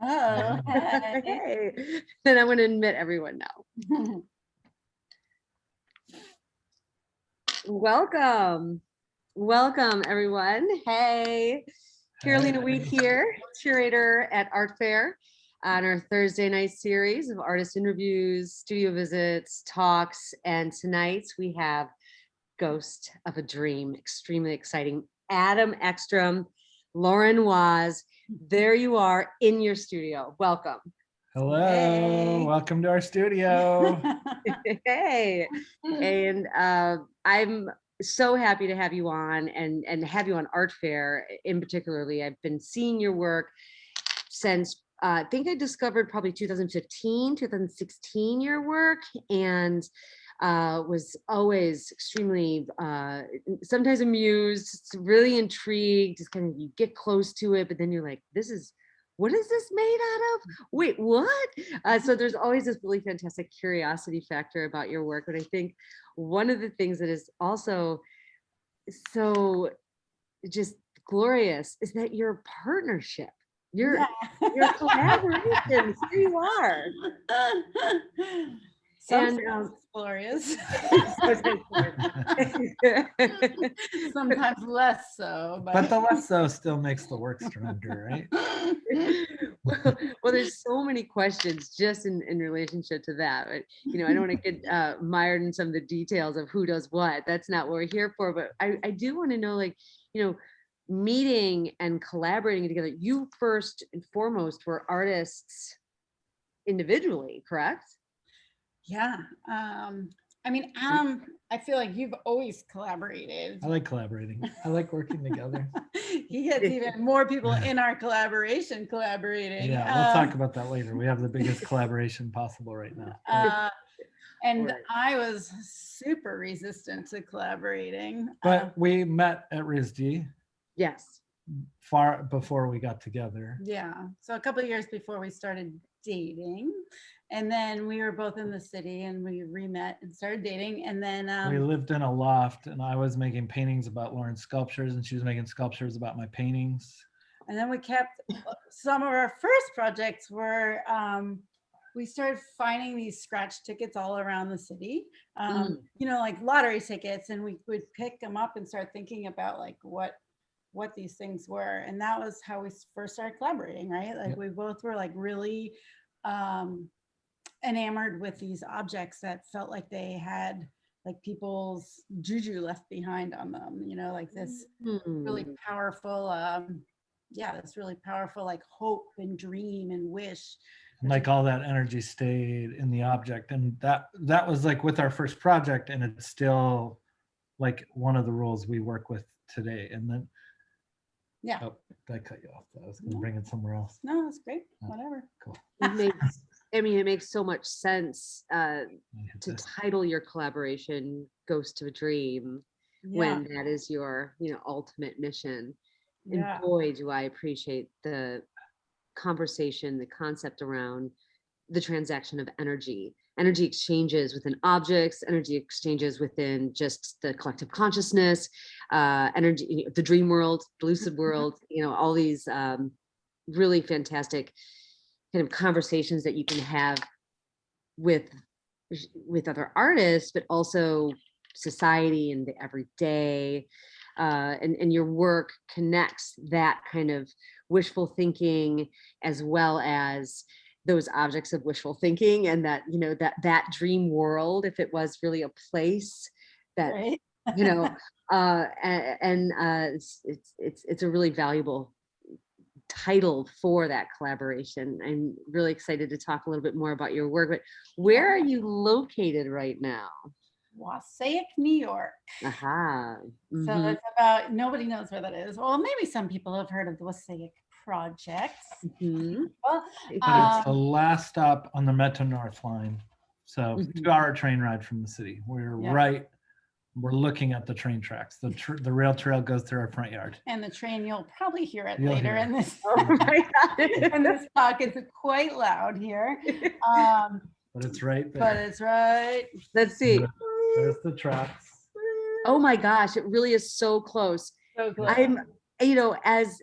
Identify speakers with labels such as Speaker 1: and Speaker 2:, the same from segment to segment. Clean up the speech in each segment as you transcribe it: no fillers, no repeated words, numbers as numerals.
Speaker 1: Oh, hey.
Speaker 2: Hey. Then I'm going to admit everyone now. Welcome. Welcome, everyone. Hey, Carolina Wheat here, curator at Artfare on our Thursday night series of artist interviews, studio visits, talks, and tonight we have Ghost of a Dream, extremely exciting. Adam Eckstrom, Lauren Waz, there you are in your studio. Welcome.
Speaker 3: Hello,
Speaker 1: Hey.
Speaker 3: welcome to our studio.
Speaker 2: Hey, and I'm so happy to have you on and have you on Artfare in particularly. I've been seeing your work since I think I discovered probably 2015, 2016 your work, and was always extremely sometimes amused, really intrigued. Just kind of you get close to it, but then you're like, what is this made out of? Wait, what? So there's always this really fantastic curiosity factor about your work. But I think one of the things that is also so just glorious is that your partnership, your collaborations. Here you are.
Speaker 1: Sometimes it's glorious. Sometimes less so.
Speaker 3: But the less so still makes the work stronger, right?
Speaker 2: Well, there's so many questions just in relationship to that. But, you know, I don't want to get mired in some of the details of who does what. That's not what we're here for. But I do want to know, like, you know, meeting and collaborating together. You first and foremost were artists individually, correct?
Speaker 1: Yeah. I mean, Adam, I feel like you've always collaborated.
Speaker 3: I like collaborating. I like working together.
Speaker 1: He gets even more people in our collaboration collaborating.
Speaker 3: Yeah, we'll talk about that later. We have the biggest collaboration possible right now.
Speaker 1: And
Speaker 2: Right.
Speaker 1: I was super resistant to collaborating.
Speaker 3: But we met at RISD
Speaker 2: Yes.
Speaker 3: far before we got together.
Speaker 1: Yeah. So a couple of years before we started dating. And then we were both in the city and we re-met and started dating. And then
Speaker 3: We lived in a loft and I was making paintings about Lauren's sculptures and she was making sculptures about my paintings.
Speaker 1: and then we kept some of our first projects were we started finding these scratch tickets all around the city, you know, like lottery tickets, and we would pick them up and start thinking about like what these things were. And that was how we first started collaborating, right? Like we both were like really enamored with these objects that felt like they had like people's juju left behind on them, you know, like this really powerful this really powerful like hope and dream and wish,
Speaker 3: And like all that energy stayed in the object. And that was like with our first project, and it's still like one of the rules we work with today. And then oh, I cut you off. I was gonna bring it somewhere else.
Speaker 1: No, that's great. Whatever.
Speaker 3: Cool.
Speaker 2: It makes so much sense to title your collaboration Ghost of a Dream when that is your, you know, ultimate mission. And boy, do I appreciate the conversation, the concept around the transaction of energy exchanges within objects, energy exchanges within just the collective consciousness, energy, the dream world, the lucid world, you know, all these really fantastic kind of conversations that you can have with other artists, but also society and the everyday. And your work connects that kind of wishful thinking as well as those objects of wishful thinking, and that, you know, that dream world, if it was really a place that, right. You know, it's a really valuable title for that collaboration. I'm really excited to talk a little bit more about your work, but where are you located right now?
Speaker 1: Wassaic, New York.
Speaker 2: Aha.
Speaker 1: So it's about, nobody knows where that is. Well, maybe some people have heard of the Wassaic Project.
Speaker 3: But it's the last stop on the Metro North line. So 2-hour train ride from the city. We're looking at the train tracks. The rail trail goes through our front yard.
Speaker 1: And the train, you'll probably hear it
Speaker 3: You'll
Speaker 1: later
Speaker 3: hear
Speaker 1: in this. Oh my God. In this talk, it's quite loud here.
Speaker 3: But it's right there.
Speaker 1: But it's right.
Speaker 2: Let's see.
Speaker 3: There's the tracks.
Speaker 2: Oh my gosh, it really is so close.
Speaker 1: So close.
Speaker 2: I'm, you know, as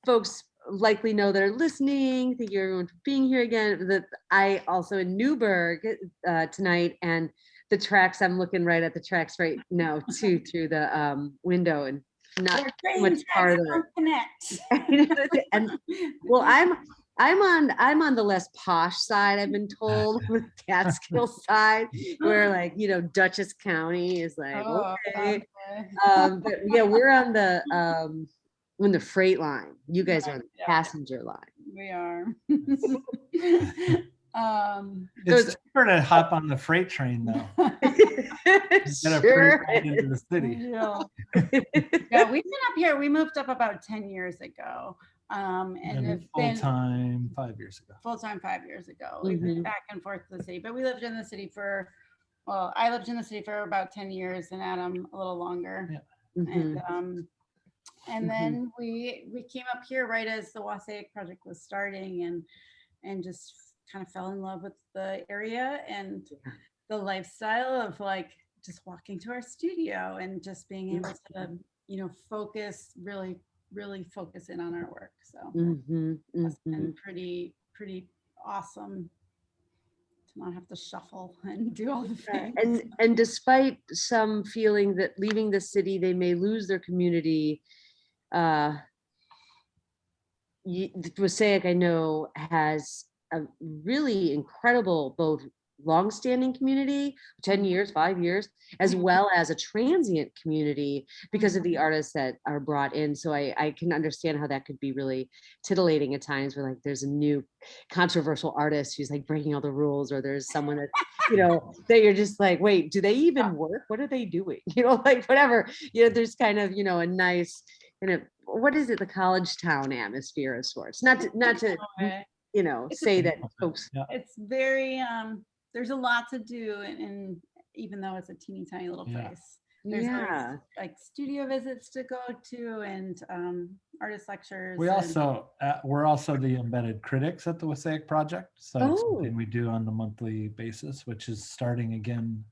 Speaker 2: folks likely know that are listening. Thank you everyone for being here again. That I also in Newburgh tonight, and the tracks, I'm looking right at the tracks right now too through the window, and not too much farther. And well, I'm on the less posh side, I've been told, the Catskill side, where like, you know, Dutchess County is like, okay. But yeah, we're on the freight line. You guys are on the passenger line.
Speaker 1: We are.
Speaker 3: It's cheaper to hop on the freight train though.
Speaker 2: Sure.
Speaker 3: Into the city.
Speaker 1: Yeah, we've been up here. We moved up about 10 years ago. And it's been
Speaker 3: full-time 5 years ago.
Speaker 1: Full-time 5 years ago. We've been back and forth to the city, but we lived in the city for, well, I lived in the city for about 10 years and Adam a little longer.
Speaker 3: Yeah.
Speaker 1: And then we came up here right as the Wassaic project was starting, and just kind of fell in love with the area and the lifestyle of like just walking to our studio and just being able to, you know, focus, really focus in on our work. So it's been pretty awesome to not have to shuffle and do all the things.
Speaker 2: And despite some feeling that leaving the city, they may lose their community, Wassaic, I know, has a really incredible both long-standing community, 10 years, 5 years, as well as a transient community because of the artists that are brought in. So I can understand how that could be really titillating at times, where like there's a new controversial artist who's like breaking all the rules, or there's someone that, you know, that you're just like, wait, do they even work? What are they doing? You know, like whatever, you know, there's kind of, you know, a nice, kind of, what is it, the college town atmosphere of sorts, not to you know, say that folks.
Speaker 1: It's very, there's a lot to do, and even though it's a teeny tiny little place, there's always, like studio visits to go to and artist lectures.
Speaker 3: We also we're also the embedded critics at the Wassaic project, so it's something we do on a monthly basis, which is starting again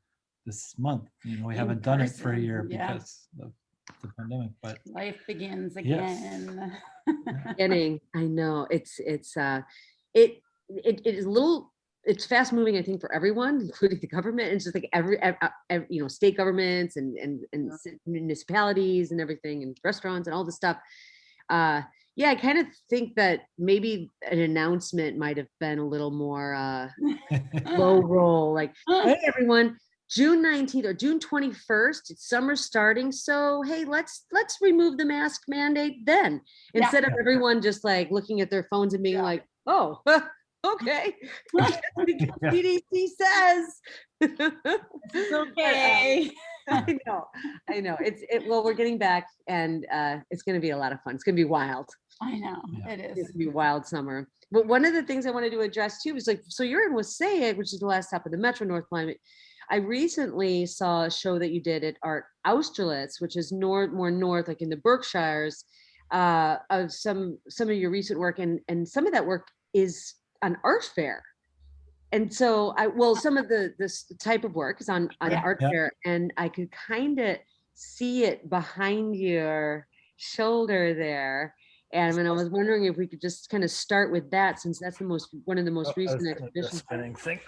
Speaker 3: this month. You know, we haven't done it for a year because of the pandemic, but
Speaker 1: life begins again.
Speaker 2: Beginning. I know it is a little, it's fast moving, I think, for everyone, including the government. It's just like every you know, state governments and municipalities and everything, and restaurants and all this stuff. Yeah, I kind of think that maybe an announcement might have been a little more low roll, like, hey everyone, June 19th or June 21st, it's summer starting, so hey, let's remove the mask mandate then, instead of everyone just like looking at their phones and being like, oh, okay, CDC says
Speaker 1: it's okay.
Speaker 2: I know. Well, we're getting back, and it's going to be a lot of fun. It's going to be wild.
Speaker 1: I know, it is.
Speaker 2: It's going to be a wild summer. But one of the things I wanted to address too is like, so you're in Wassaic, which is the last stop of the Metro North Line. I recently saw a show that you did at Art Austerlitz, which is more north, like in the Berkshires, of some of your recent work, and some of that work is on Artfare. And so some of this type of work is on Artfare, and I could kind of see it behind your shoulder there. And I was wondering if we could just kind of start with that, since that's one of the most recent exhibitions.
Speaker 3: Thing.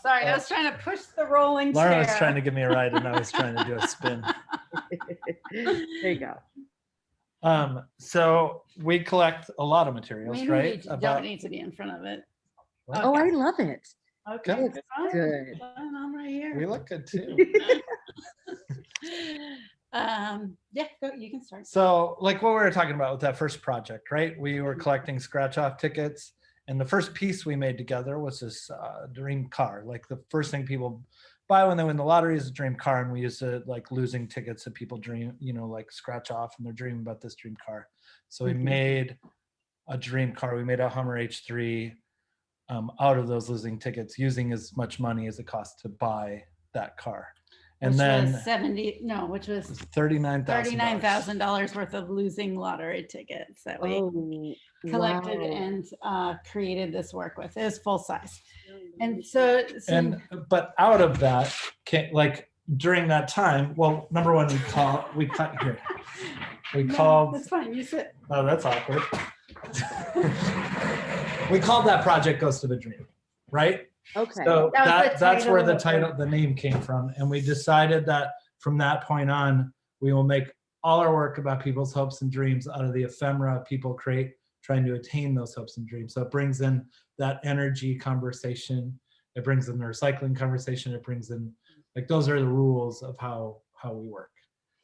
Speaker 1: Sorry, I was trying to push the rolling
Speaker 3: Laura
Speaker 1: chair.
Speaker 3: was trying to give me a ride, and I was trying to do a spin.
Speaker 2: There you go.
Speaker 3: So we collect a lot of materials,
Speaker 1: Maybe
Speaker 3: right?
Speaker 1: You don't need to be in front of it.
Speaker 2: Okay. Oh, I love it.
Speaker 1: Okay,
Speaker 2: good.
Speaker 1: I'm right here.
Speaker 3: We look good too.
Speaker 1: Yeah, you can start.
Speaker 3: So like what we were talking about with that first project, right? We were collecting scratch off tickets, and the first piece we made together was this dream car. Like the first thing people buy when they win the lottery is a dream car, and we used to like losing tickets that people dream, you know, like scratch off, and they're dreaming about this dream car. So we made a dream car. We made a Hummer H3 out of those losing tickets, using as much money as it cost to buy that car. And then
Speaker 1: which was
Speaker 3: $39,000
Speaker 1: worth of losing lottery tickets that we collected and created this work with. It was full size. And
Speaker 3: but out of that, like during that time, well, number one, we called.
Speaker 1: That's fine. You sit.
Speaker 3: Oh, that's awkward. we called that project Ghost of a Dream, right?
Speaker 2: Okay.
Speaker 3: So that's where the
Speaker 1: title
Speaker 3: title, the name came from. And we decided that from that point on, we will make all our work about people's hopes and dreams out of the ephemera people create, trying to attain those hopes and dreams. So it brings in that energy conversation. It brings in the recycling conversation. It brings in, like, those are the rules of how we work.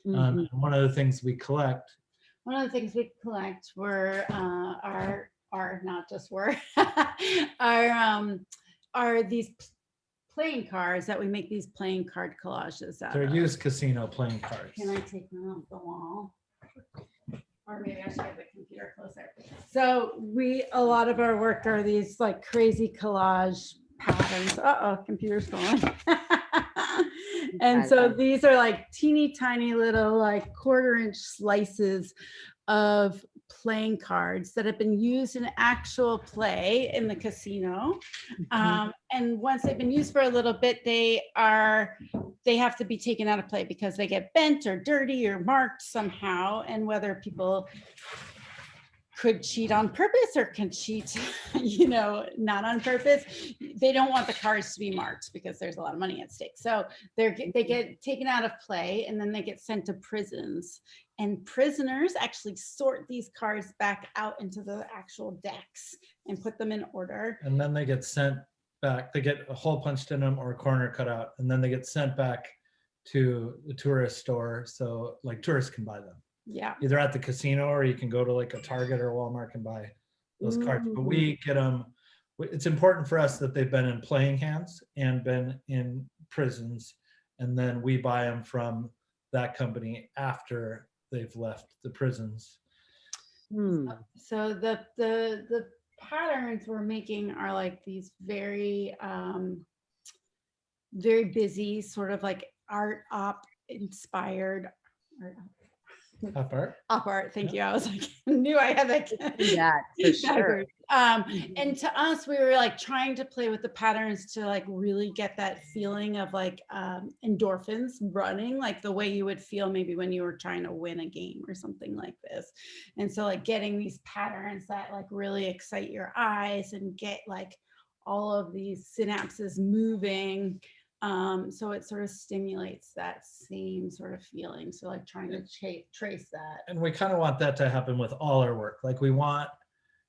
Speaker 2: Mhm.
Speaker 3: And one of the things we collect.
Speaker 1: One of the things we collect were are not just were are these playing cards that we make these playing card collages out
Speaker 3: They're
Speaker 1: of.
Speaker 3: used casino playing cards.
Speaker 1: Can I take them off the wall? Or maybe I should get the computer closer. So a lot of our work are these like crazy collage patterns. Uh-oh, computer's falling. And so these are like teeny tiny little like 1/4-inch slices of playing cards that have been used in actual play in the casino. And once they've been used for a little bit, they have to be taken out of play because they get bent or dirty or marked somehow. And whether people could cheat on purpose or can cheat, not on purpose, they don't want the cards to be marked because there's a lot of money at stake. So they get taken out of play and then they get sent to prisons. And prisoners actually sort these cards back out into the actual decks and put them in order.
Speaker 3: And then they get sent back. They get a hole punched in them or a corner cut out, and then they get sent back to the tourist store so like tourists can buy them.
Speaker 1: Yeah.
Speaker 3: Either at the casino or you can go to like a Target or Walmart and buy those cards. But we get them. It's important for us that they've been in playing hands and been in prisons, and then we buy them from that company after they've left the prisons.
Speaker 1: So the patterns we're making are like these very very busy, sort of like art op inspired
Speaker 3: Up art.
Speaker 1: Op art. Thank you. I was like, knew I had that.
Speaker 2: Yeah, for sure.
Speaker 1: And to us, we were like trying to play with the patterns to like really get that feeling of like endorphins running, like the way you would feel maybe when you were trying to win a game or something like this. And so like getting these patterns that like really excite your eyes and get like all of these synapses moving. So it sort of stimulates that same sort of feeling. So like trying to trace that.
Speaker 3: And we kind of want that to happen with all our work. Like we want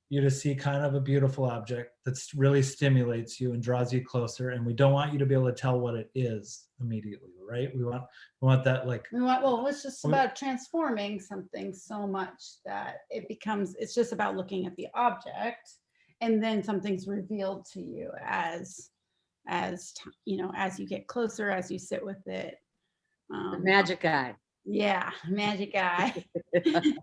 Speaker 3: you to see kind of a beautiful object that really stimulates you and draws you closer. And we don't want you to be able to tell what it is immediately, right? We want that like.
Speaker 1: Well, it's just about transforming something so much that it's just about looking at the object, and then something's revealed to you as you get closer, as you sit with it.
Speaker 2: The magic eye.
Speaker 1: Yeah, magic eye.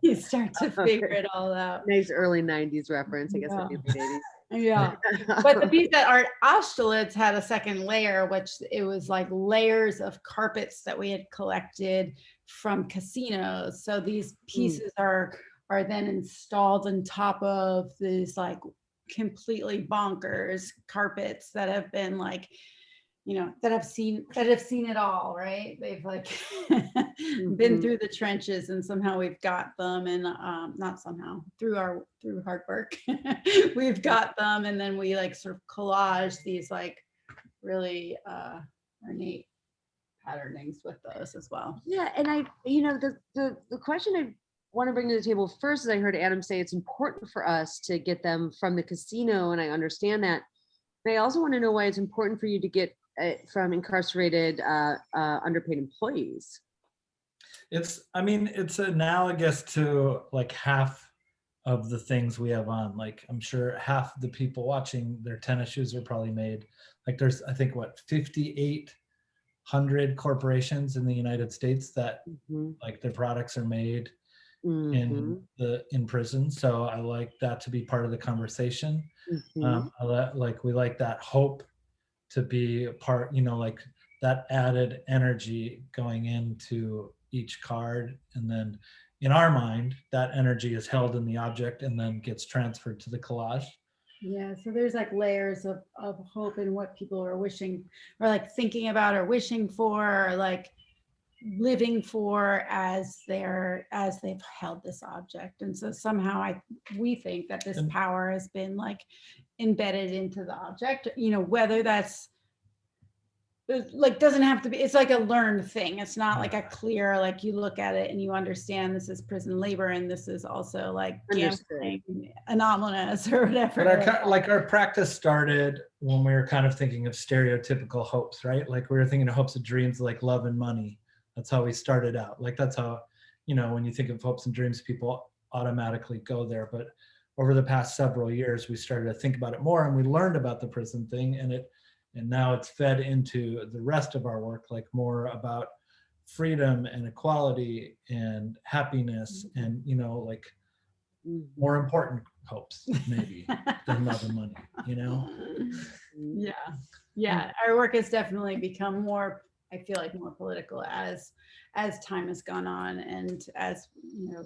Speaker 1: You start to figure it all out.
Speaker 2: Nice early 90s reference, I guess.
Speaker 1: Yeah. Yeah. But the piece that Art Austerlitz had a second layer, which it was like layers of carpets that we had collected from casinos. So these pieces are then installed on top of these like completely bonkers carpets that have been like, that have seen it all, right? They've like been through the trenches, and somehow we've got them, and not somehow, through hard work we've got them, and then we like sort of collage these like really ornate patternings with those as well.
Speaker 2: Yeah, and the question I want to bring to the table first is I heard Adam say it's important for us to get them from the casino, and I understand that. But I also want to know why it's important for you to get from incarcerated underpaid employees.
Speaker 3: It's analogous to like half of the things we have on. Like I'm sure half the people watching, their tennis shoes are probably made. Like there's, I think 5,800 corporations in the United States that like their products are made in prison. So I like that to be part of the conversation. We like that hope to be a part, like that added energy going into each card. And then in our mind, that energy is held in the object and then gets transferred to the collage.
Speaker 1: Yeah, so there's like layers of hope and what people are wishing or like thinking about or wishing for, or like living for as they've held this object. And so somehow we think that this power has been like embedded into the object, you know, whether that's like, doesn't have to be, it's like a learned thing. It's not like a clear, like you look at it and you understand this is prison labor and this is also like gambling anomalous or whatever.
Speaker 3: But our practice started when we were kind of thinking of stereotypical hopes, right? Like we were thinking of hopes and dreams like love and money. That's how we started out. Like that's how, you know, when you think of hopes and dreams, people automatically go there. But over the past several years, we started to think about it more, and we learned about the prison thing, and now it's fed into the rest of our work, like more about freedom and equality and happiness and, you know, like more important hopes maybe than love and money, you know?
Speaker 1: Yeah. Our work has definitely become more, I feel like, more political as time has gone on, and as, you know,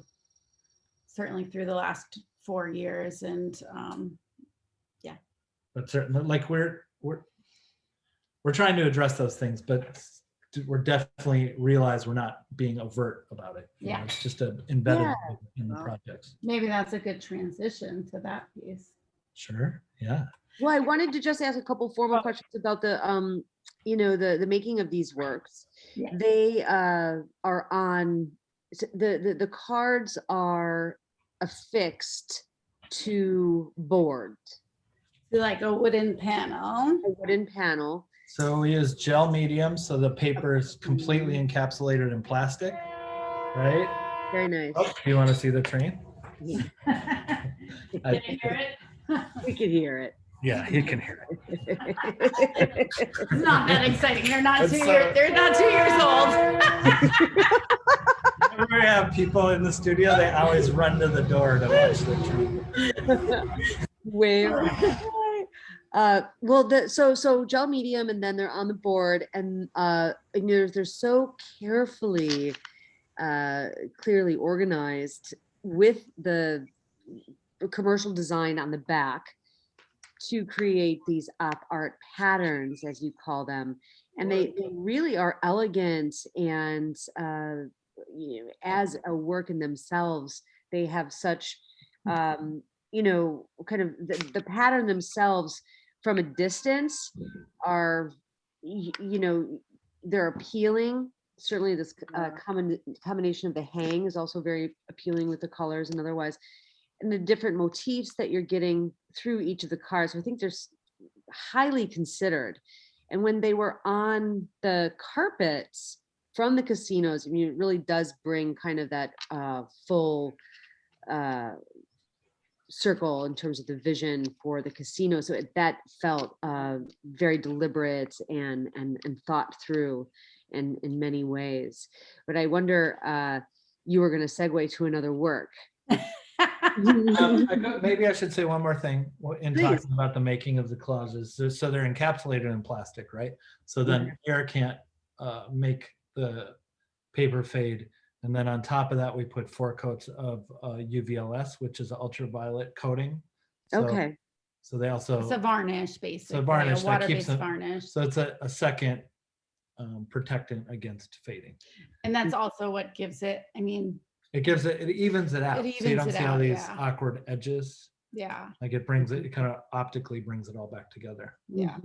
Speaker 1: certainly through the last 4 years. And
Speaker 3: But certainly, like we're trying to address those things, but we're definitely realize we're not being overt about it. You know, it's just embedded in the projects.
Speaker 1: Maybe that's a good transition to that piece.
Speaker 3: Sure. Yeah.
Speaker 2: Well, I wanted to just ask a couple formal questions about the you know, the making of these works.
Speaker 1: Yeah.
Speaker 2: They are on the cards are affixed to board.
Speaker 1: Like a wooden panel.
Speaker 2: A wooden panel.
Speaker 3: So we use gel medium, so the paper is completely encapsulated in plastic, right?
Speaker 2: Very nice.
Speaker 3: Oh, do you want to see the train?
Speaker 2: Yeah.
Speaker 1: Can you hear it?
Speaker 2: We can hear it.
Speaker 3: Yeah, you can hear it.
Speaker 1: It's not that exciting. They're not 2 years. They're not 2 years old.
Speaker 3: Whenever we have people in the studio, they always run to the door to watch the train.
Speaker 2: Where? Well, so gel medium, and then they're on the board, and they're so carefully, clearly organized with the commercial design on the back to create these op art patterns, as you call them, and they really are elegant, and you know, as a work in themselves, they have such you know, kind of the pattern themselves from a distance are, you know, they're appealing. Certainly this combination of the hang is also very appealing with the colors and otherwise, and the different motifs that you're getting through each of the cards. I think they're highly considered. And when they were on the carpets from the casinos, I mean, it really does bring kind of that full circle in terms of the vision for the casino. So that felt very deliberate and thought through in many ways. But I wonder, you were going to segue to another work.
Speaker 3: Maybe I should say one more thing in
Speaker 2: Please.
Speaker 3: talking about the making of the collages. So they're encapsulated in plastic, right? So then air can't make the paper fade. And then on top of that, we put 4 coats of UVLS, which is an ultraviolet coating. So,
Speaker 2: Okay.
Speaker 3: So they also.
Speaker 1: It's a varnish, basically.
Speaker 3: So varnish,
Speaker 1: a water-based varnish.
Speaker 3: So it's a second protectant against fading.
Speaker 1: And that's also what gives it, I mean.
Speaker 3: It evens it out. So you don't see all these awkward edges.
Speaker 1: Yeah.
Speaker 3: Like it brings it kind of optically brings it all back together.
Speaker 1: Yeah.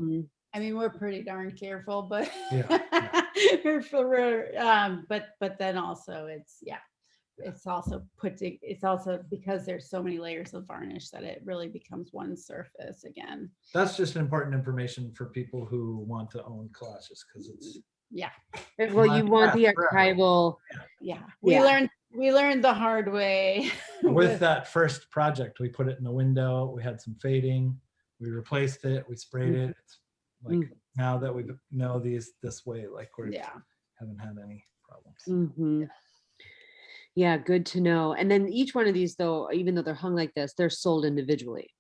Speaker 1: I mean, we're pretty darn careful, but but then also it's also because there's so many layers of varnish that it really becomes one surface again.
Speaker 3: That's just important information for people who want to own collages, because it's
Speaker 2: well, you want the archival.
Speaker 1: We learned the hard way.
Speaker 3: With that first project, we put it in the window, we had some fading, we replaced it, we sprayed it. It's like now that we know these this way, like we haven't had any problems.
Speaker 2: Yeah, good to know. And then each one of these, though, even though they're hung like this, they're sold individually.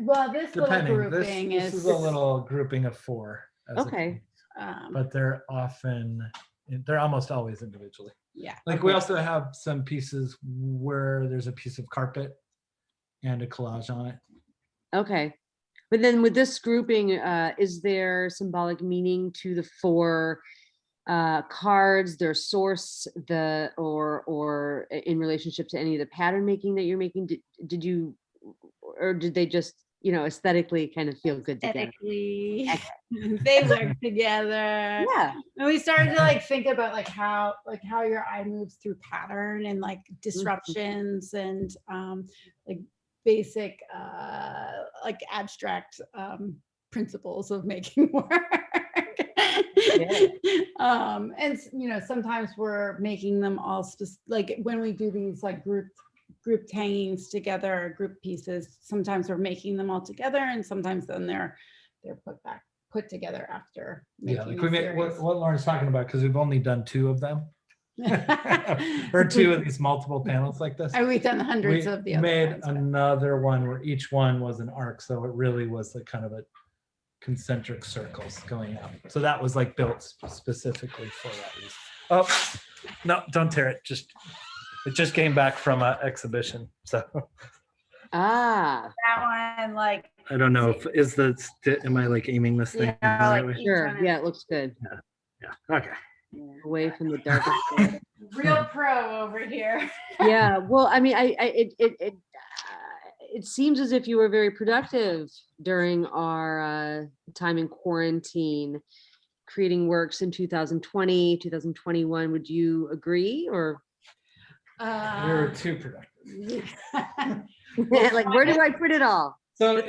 Speaker 1: Well, this little grouping
Speaker 3: this is a little grouping of 4.
Speaker 2: Okay.
Speaker 3: But they're almost always individually.
Speaker 1: Yeah.
Speaker 3: Like we also have some pieces where there's a piece of carpet and a collage on it.
Speaker 2: Okay. But then with this grouping, is there symbolic meaning to the 4 cards, their source, or in relationship to any of the pattern making that you're making? Did you, or did they just, you know, aesthetically kind of feel good together?
Speaker 1: Aesthetically, they work together.
Speaker 2: Yeah.
Speaker 1: And we started to like think about like how your eye moves through pattern and like disruptions and like basic like abstract principles of making work. And you know, sometimes we're making them all like when we do these like group hangings together or group pieces, sometimes we're making them all together and sometimes then they're put together after making
Speaker 3: like we made,
Speaker 1: series.
Speaker 3: what Lauren's talking about, because we've only done 2 of them. Or 2 of these multiple panels like this.
Speaker 1: And we've done hundreds of the other
Speaker 3: made
Speaker 1: ones,
Speaker 3: another one where each one was an arc, so it really was like kind of a concentric circles going out. So that was like built specifically for that reason. Oh no, don't tear it. It just came back from an exhibition. So
Speaker 2: that
Speaker 1: one, like,
Speaker 3: I don't know if am I like aiming this thing?
Speaker 1: Yeah, like
Speaker 2: sure. Yeah, it looks good.
Speaker 3: Yeah. Okay.
Speaker 2: Away from the dark.
Speaker 1: Real pro over here.
Speaker 2: Yeah. Well, I mean, it seems as if you were very productive during our time in quarantine, creating works in 2020, 2021. Would you agree, or?
Speaker 3: We were too productive.
Speaker 2: Like, where do I put it all?
Speaker 3: So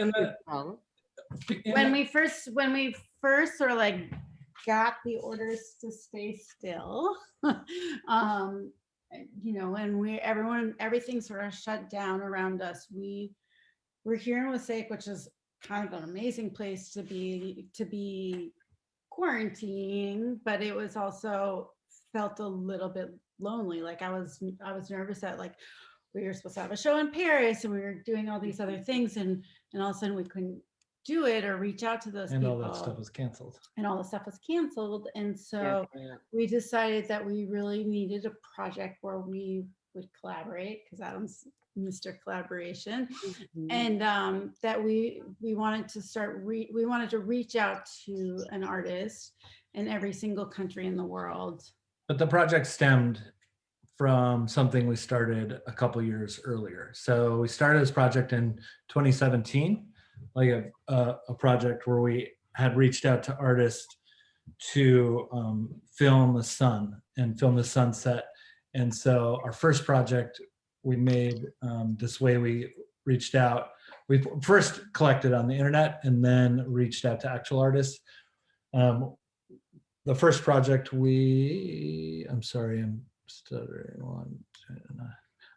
Speaker 1: when we first sort of like got the orders to stay still, you know, when everything sort of shut down around us, we're here in Wasake, which is kind of an amazing place to be quarantining, but it was also felt a little bit lonely. Like I was nervous that like we were supposed to have a show in Paris and we were doing all these other things and all of a sudden we couldn't do it or reach out to those people.
Speaker 3: And all that stuff was canceled.
Speaker 1: And so we decided that we really needed a project where we would collaborate, because Adam's Mr. Collaboration. And that we wanted to reach out to an artist in every single country in the world.
Speaker 3: But the project stemmed from something we started a couple years earlier. So we started this project in 2017, like a project where we had reached out to artists to film the sun and film the sunset. And so our first project we made this way, we reached out. We first collected on the internet and then reached out to actual artists. The first project I'm sorry, I'm stuttering.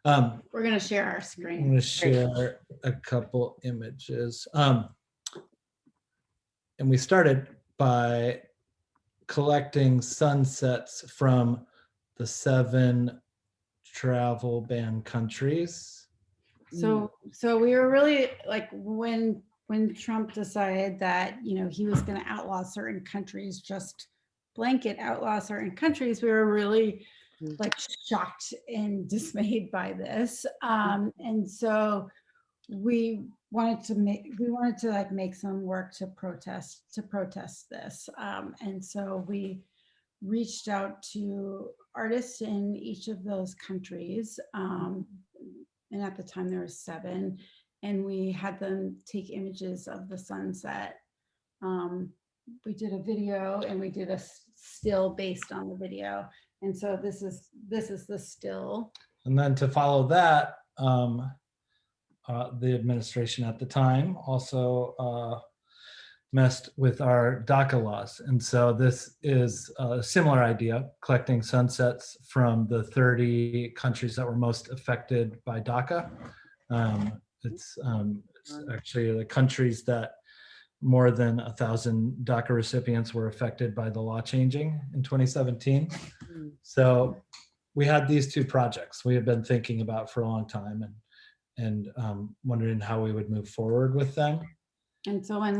Speaker 1: We're going to share our screen.
Speaker 3: I'm going to share a couple images. And we started by collecting sunsets from the 7 travel ban countries.
Speaker 1: So we were really like when Trump decided that, you know, he was going to outlaw certain countries, just blanket outlaw certain countries, we were really like shocked and dismayed by this. And so we wanted to like make some work to protest this. And so we reached out to artists in each of those countries. And at the time there were 7, and we had them take images of the sunset. We did a video and we did a still based on the video. And so this is the still.
Speaker 3: And then to follow that, the administration at the time also messed with our DACA laws. And so this is a similar idea, collecting sunsets from the 30 countries that were most affected by DACA. It's actually the countries that more than 1,000 DACA recipients were affected by the law changing in 2017. So we had these 2 projects we had been thinking about for a long time and wondering how we would move forward with them.
Speaker 1: And so when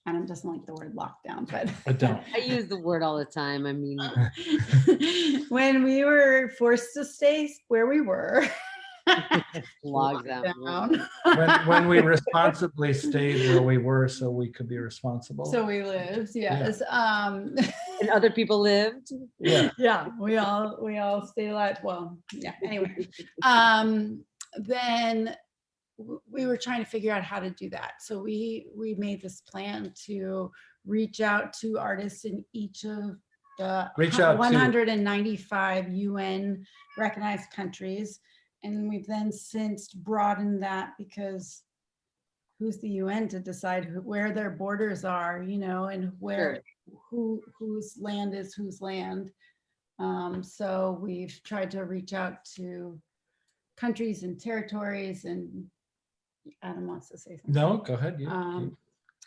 Speaker 1: Adam doesn't like the word lockdown, but
Speaker 3: I don't.
Speaker 2: I use the word all the time. I mean,
Speaker 1: when we were forced to stay where we were,
Speaker 2: Log them.
Speaker 3: When we responsibly stayed where we were so we could be responsible.
Speaker 1: So we lived, yes.
Speaker 2: And other people lived.
Speaker 3: Yeah.
Speaker 1: Yeah, we all stayed alive. Well, yeah, anyway. Then we were trying to figure out how to do that. So we made this plan to reach out to artists in each of the 195 UN recognized countries. And we've then since broadened that because who's the UN to decide where their borders are, you know, and where whose land is whose land. So we've tried to reach out to countries and territories, and Adam wants to say something.
Speaker 3: No, go ahead.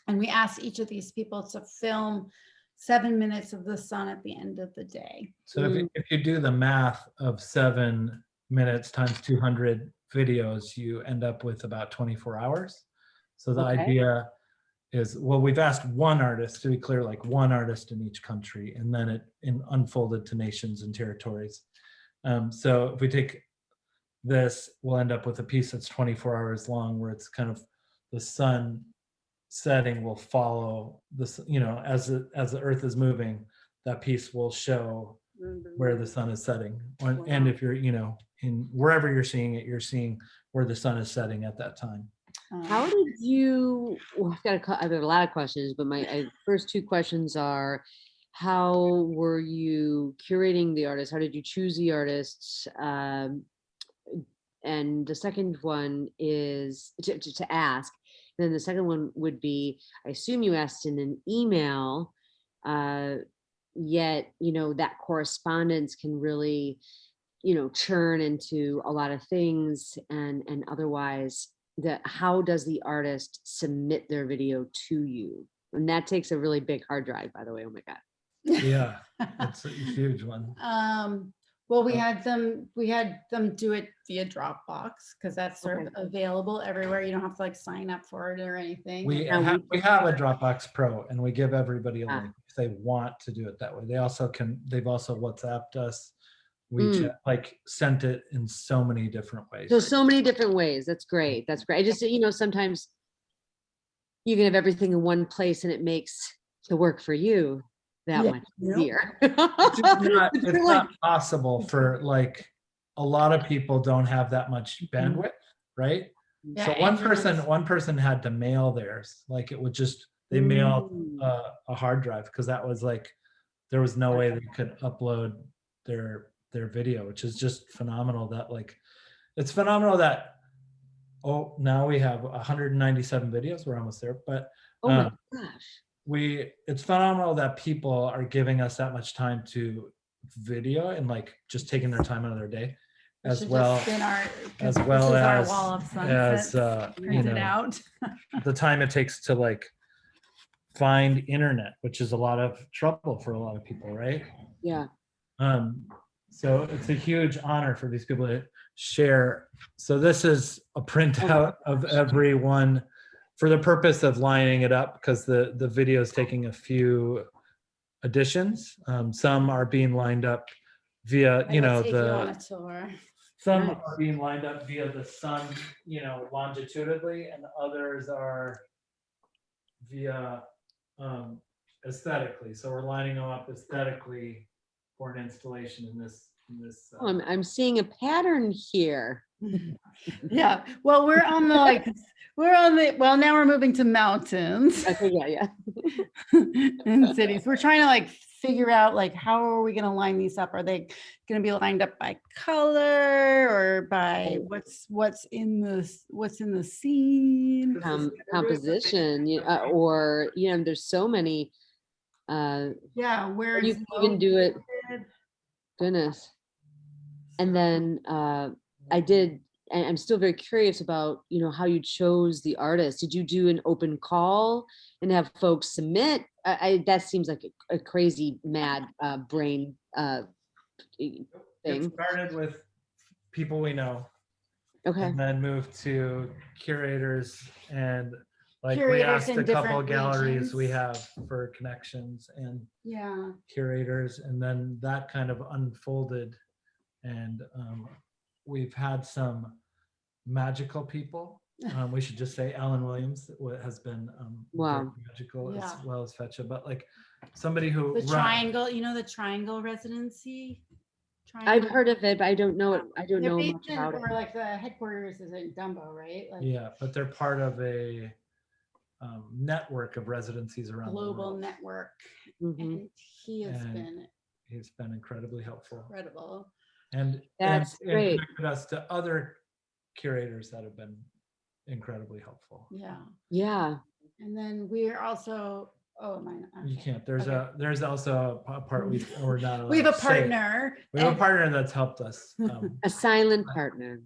Speaker 1: And we asked each of these people to film 7 minutes of the sun at the end of the day.
Speaker 3: So if you do the math of 7 minutes times 200 videos, you end up with about 24 hours. So the idea is, well, we've asked one artist, to be clear, like one artist in each country, and then it unfolded to nations and territories. So if we take this, we'll end up with a piece that's 24 hours long, where it's kind of the sun setting will follow this, you know, as the earth is moving, that piece will show where the sun is setting. And if you're, you know, in wherever you're seeing it, you're seeing where the sun is setting at that time.
Speaker 2: How did you, well, I've got a lot of questions, but my first two questions are, how were you curating the artists? How did you choose the artists? And the second one is to ask. And then the second one would be, I assume you asked in an email, yet, you know, that correspondence can really, you know, churn into a lot of things, and otherwise, how does the artist submit their video to you? And that takes a really big hard drive, by the way. Oh my God.
Speaker 3: Yeah, it's a huge one.
Speaker 1: Well, we had them do it via Dropbox, because that's sort of available everywhere. You don't have to like sign up for it or anything.
Speaker 3: We have a Dropbox Pro, and we give everybody a link if they want to do it that way. They've also WhatsApped us. We like sent it in so many different ways.
Speaker 2: So many different ways. That's great. That's great. I just, you know, sometimes you can have everything in one place and it makes the work for you that much easier.
Speaker 3: It's not possible for, like, a lot of people don't have that much bandwidth, right?
Speaker 1: Yeah,
Speaker 3: so one person had to mail theirs. Like, it would just, they mailed a hard drive, because that was like, there was no way they could upload their video, which is just phenomenal. That, like, it's phenomenal that, now we have 197 videos. We're almost there, but
Speaker 2: oh my gosh.
Speaker 3: It's phenomenal that people are giving us that much time to video, and like just taking their time out of their day, as well as
Speaker 1: our wall of sunsets
Speaker 3: you know,
Speaker 1: out.
Speaker 3: the time it takes to like find internet, which is a lot of trouble for a lot of people, right?
Speaker 2: Yeah.
Speaker 3: So it's a huge honor for these people to share. So this is a printout of everyone for the purpose of lining it up, because the video is taking a few additions. Some are being lined up via, you know, some are being lined up via the sun, you know, longitudinally, and others are via aesthetically. So we're lining them up aesthetically for an installation in this.
Speaker 2: I'm seeing a pattern here.
Speaker 1: Yeah. Well, now we're moving to mountains.
Speaker 2: Okay, yeah.
Speaker 1: And cities. We're trying to like figure out, like, how are we going to line these up? Are they going to be lined up by color, or by what's in the scene?
Speaker 2: Composition, or, you know, there's so many.
Speaker 1: Where
Speaker 2: you can even do it. Goodness. And then I'm still very curious about, you know, how you chose the artist. Did you do an open call and have folks submit? That seems like a crazy mad brain thing.
Speaker 3: It started with people we know.
Speaker 2: Okay.
Speaker 3: And then moved to curators, and like we asked a couple galleries we have for connections, and curators, and then that kind of unfolded. And we've had some magical people. We should just say Alan Williams has been very
Speaker 2: Wow.
Speaker 3: magical
Speaker 1: Yeah.
Speaker 3: as well as Fetcha, but like somebody who
Speaker 1: The triangle, you know, the triangle residency.
Speaker 2: I've heard of it, but I don't know it. I don't
Speaker 1: They're
Speaker 2: know
Speaker 1: based
Speaker 2: much
Speaker 1: in,
Speaker 2: about it.
Speaker 1: or like the headquarters is in Dumbo, right? Like
Speaker 3: yeah, but they're part of a network of residencies around the
Speaker 1: global
Speaker 3: world.
Speaker 1: network.
Speaker 2: Mhm.
Speaker 1: And he has
Speaker 3: And
Speaker 1: been
Speaker 3: he's been incredibly helpful
Speaker 1: incredible.
Speaker 3: and
Speaker 2: That's great.
Speaker 3: connected us to other curators that have been incredibly helpful.
Speaker 1: Yeah.
Speaker 2: Yeah.
Speaker 1: And then we're also, oh, mine.
Speaker 3: You
Speaker 1: okay.
Speaker 3: can't. There's
Speaker 1: Okay.
Speaker 3: there's also a part we're not allowed
Speaker 1: We have a
Speaker 3: to say.
Speaker 1: partner.
Speaker 3: We have a
Speaker 1: and-
Speaker 3: partner that's helped us.
Speaker 2: A silent partner.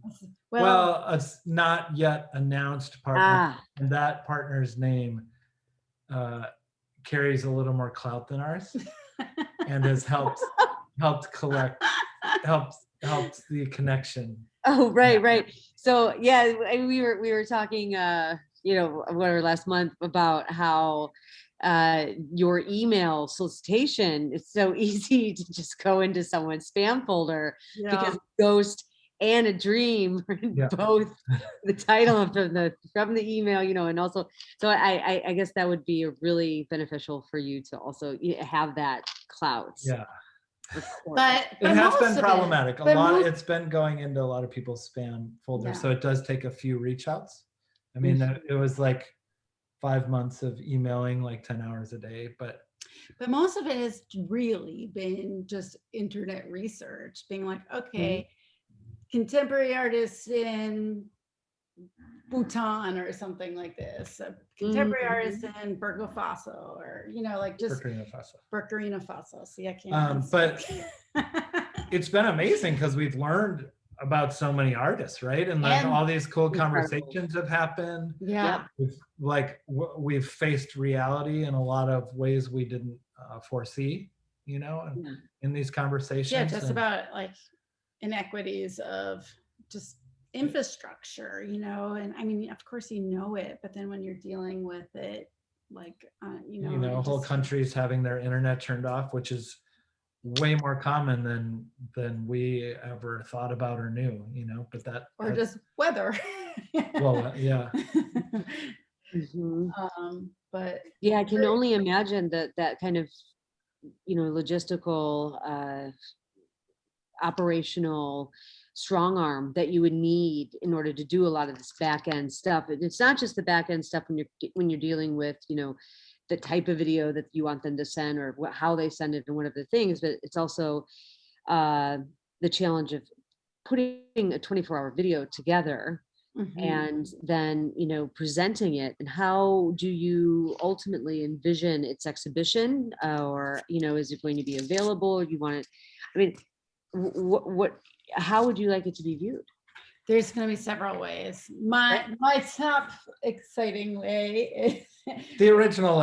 Speaker 1: Well,
Speaker 3: Well, a not yet announced partner,
Speaker 2: Ah,
Speaker 3: and that partner's name carries a little more clout than ours, and has helped the connection.
Speaker 2: oh, right. So yeah, we were talking, whatever last month about how your email solicitation is so easy to just go into someone's spam folder because ghost and a dream are in
Speaker 3: Yeah.
Speaker 2: both the title of from the email, and also, so I guess that would be really beneficial for you to also have that clout.
Speaker 3: Yeah,
Speaker 1: but
Speaker 3: it has
Speaker 1: most
Speaker 3: been
Speaker 1: of
Speaker 3: problematic.
Speaker 1: but most-
Speaker 3: It's been going into a lot of people's spam folders,
Speaker 1: Yeah.
Speaker 3: so it does take a few reach outs. I mean, it was like 5 months of emailing like 10 hours a day, but
Speaker 1: most of it has really been just internet research, being like, okay, contemporary artists in Bhutan or something like this, a contemporary artist in Burkina Faso, or like just
Speaker 3: Burkina Faso.
Speaker 1: Burkina Faso. See, I can't.
Speaker 3: But it's been amazing because we've learned about so many artists, right? And like
Speaker 1: And-
Speaker 3: all these cool
Speaker 2: Incredible.
Speaker 3: conversations have happened.
Speaker 1: yeah.
Speaker 3: We've faced reality in a lot of ways we didn't foresee, in these conversations.
Speaker 1: Yeah, just about like inequities of just infrastructure, and I mean, of course it, but then when you're dealing with it, like,
Speaker 3: whole countries having their internet turned off, which is way more common than we ever thought about or knew, but
Speaker 1: or just weather.
Speaker 3: well, yeah.
Speaker 1: But
Speaker 2: yeah, I can only imagine that kind of, logistical, operational strong arm that you would need in order to do a lot of this back end stuff. And it's not just the back end stuff when you're dealing with, the type of video that you want them to send, or how they send it, and one of the things, but it's also the challenge of putting a 24-hour video together and then, presenting it. And how do you ultimately envision its exhibition, or, is it going to be available? You want it, I mean, how would you like it to be viewed?
Speaker 1: there's going to be several ways. My top exciting way is
Speaker 3: The original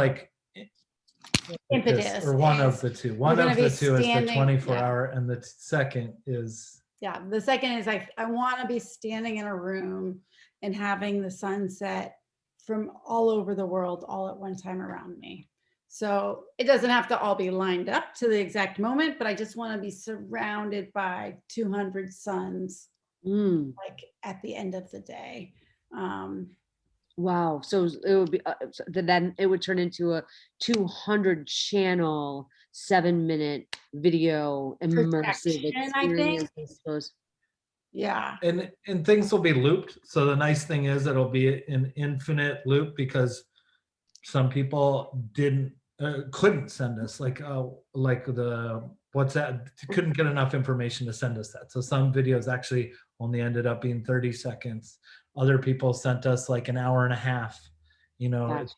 Speaker 1: impetus,
Speaker 3: or one of the two. One
Speaker 1: gonna
Speaker 3: of the
Speaker 1: be
Speaker 3: two is the
Speaker 1: standing-
Speaker 3: 24-hour, and the second is
Speaker 1: the second is I want to be standing in a room and having the sunset from all over the world all at one time around me. So it doesn't have to all be lined up to the exact moment, but I just want to be surrounded by 200 suns like at the end of the day.
Speaker 2: Wow. So it would be, then it would turn into a 200 channel, 7-minute video immersive
Speaker 1: Projection, I think.
Speaker 2: experience, I suppose.
Speaker 1: Yeah.
Speaker 3: and things will be looped. So the nice thing is it'll be an infinite loop, because some people couldn't send us couldn't get enough information to send us that. So some videos actually only ended up being 30 seconds. Other people sent us like an hour and a half,
Speaker 2: Gotcha.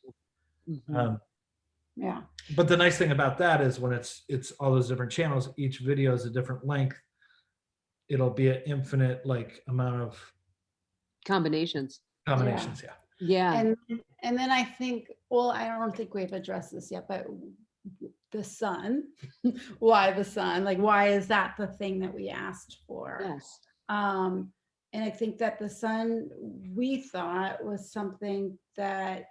Speaker 1: Yeah.
Speaker 3: But the nice thing about that is when it's all those different channels, each video is a different length. It'll be an infinite amount of
Speaker 2: Combinations.
Speaker 3: combinations.
Speaker 2: Yeah.
Speaker 1: And then I think, well, I don't think we've addressed this yet, but the sun, why the sun? Like, why is that the thing that we asked for?
Speaker 2: Yes.
Speaker 1: And I think that the sun, we thought, was something that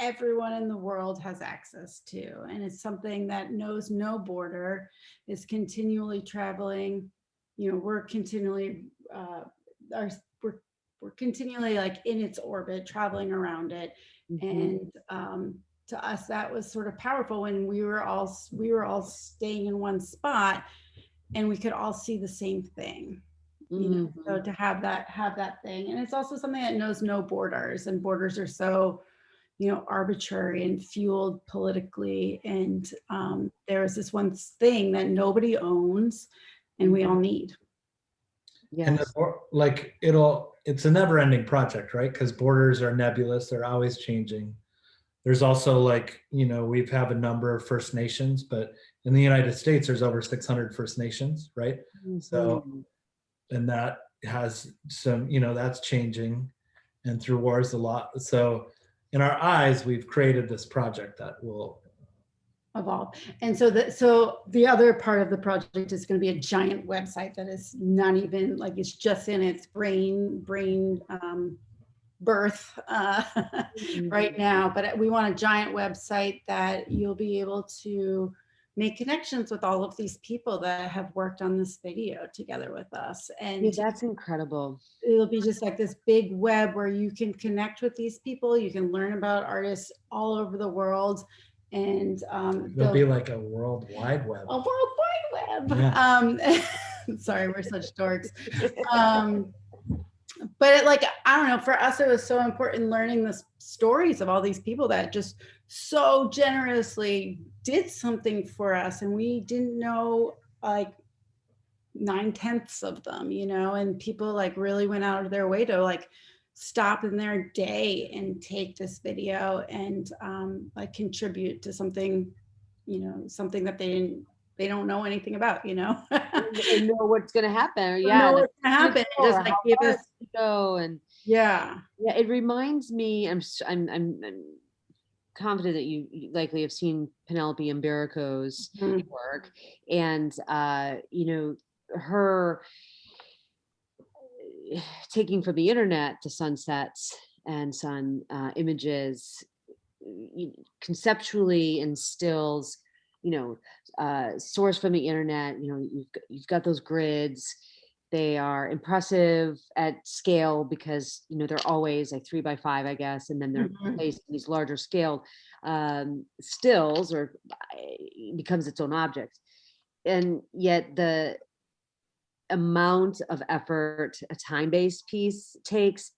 Speaker 1: everyone in the world has access to. And it's something that knows no border, is continually traveling. We're continually, we're we're continually like in its orbit, traveling around it. And to us, that was sort of powerful when we were all staying in one spot and we could all see the same thing. You know, so to have that thing. And it's also something that knows no borders, and borders are so, you know, arbitrary and fueled politically. And there is this one thing that nobody owns and we all need.
Speaker 3: And like it's a never-ending project, right? Because borders are nebulous, they're always changing. There's also like, you know, we have a number of First Nations, but in the United States, there's over 600 First Nations, right? So, and that has some, you know, that's changing, and through wars a lot. So in our eyes, we've created this project that will
Speaker 1: evolve. And so the other part of the project is going to be a giant website that is not even like, it's just in its brain birth right now, but we want a giant website that you'll be able to make connections with all of these people that have worked on this video together with us. And
Speaker 2: that's incredible.
Speaker 1: It'll be just like this big web where you can connect with these people, you can learn about artists all over the world. And
Speaker 3: there'll be like a world wide web.
Speaker 1: A world wide web.
Speaker 3: Yeah.
Speaker 1: Sorry, we're such dorks. But like, I don't know, for us, it was so important learning the stories of all these people that just so generously did something for us. And we didn't know like 9/10 of them, you know, and people like really went out of their way to like stop in their day and take this video and like contribute to something, you know, something that they don't know anything about, you know.
Speaker 2: They know what's going to happen.
Speaker 1: Know what's going to happen. Just like give us
Speaker 2: go. And it reminds me, I'm confident that you likely have seen Penelope Mbarako's work, and you know, her taking from the internet to sunsets and sun images conceptually instills, you know, source from the internet. You know, you've got those grids. They are impressive at scale because, you know, they're always like 3x5, I guess, and then they're placed in these larger scale stills, or becomes its own object. And yet the amount of effort a time-based piece takes,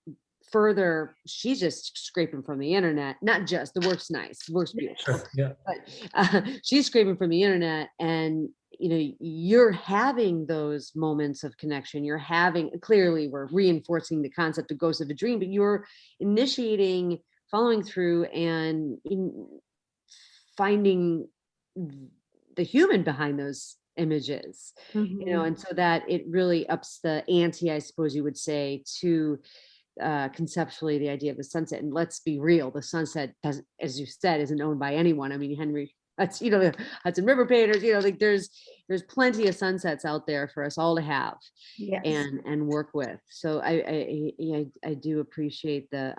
Speaker 2: further, she's just scraping from the internet. Not just, the work's nice, the work's beautiful, but she's scraping from the internet, and you know, you're having those moments of connection. You're having, clearly we're reinforcing the concept of ghost of a dream, but you're initiating, following through, and finding the human behind those images, you know, and so that it really ups the ante, I suppose you would say, to conceptually the idea of the sunset. And let's be real, the sunset, as you said, isn't owned by anyone. I mean, Henry, that's, you know, the Hudson River painters, you know, like there's plenty of sunsets out there for us all to have and work with. So I do appreciate the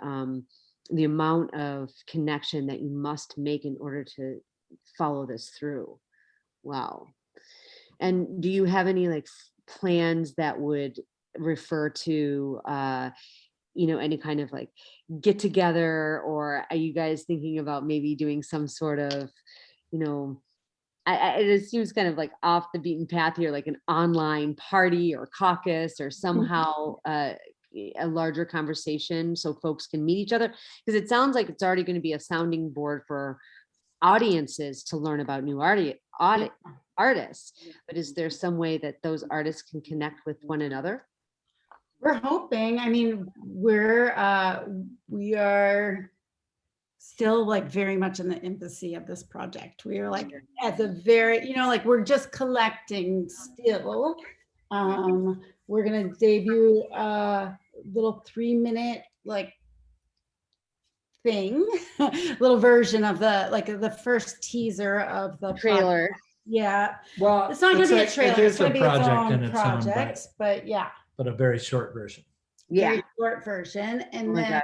Speaker 2: amount of connection that you must make in order to follow this through. Wow. And do you have any like plans that would refer to you know, any kind of like get together, or are you guys thinking about maybe doing some sort of, you know, it seems kind of like off the beaten path here, like an online party or caucus, or somehow a larger conversation so folks can meet each other? Because it sounds like it's already going to be a sounding board for audiences to learn about new artists. But is there some way that those artists can connect with one another?
Speaker 1: We're hoping. I mean, we are still like very much in the infancy of this project. We are like at the very, you know, like we're just collecting still. We're gonna debut a little 3-minute like thing, little version of the first teaser of the
Speaker 2: trailer.
Speaker 1: Yeah.
Speaker 3: Well,
Speaker 1: it's not gonna be a trailer. It's gonna be its own project, but yeah.
Speaker 3: But a very short version.
Speaker 1: Very short version, and then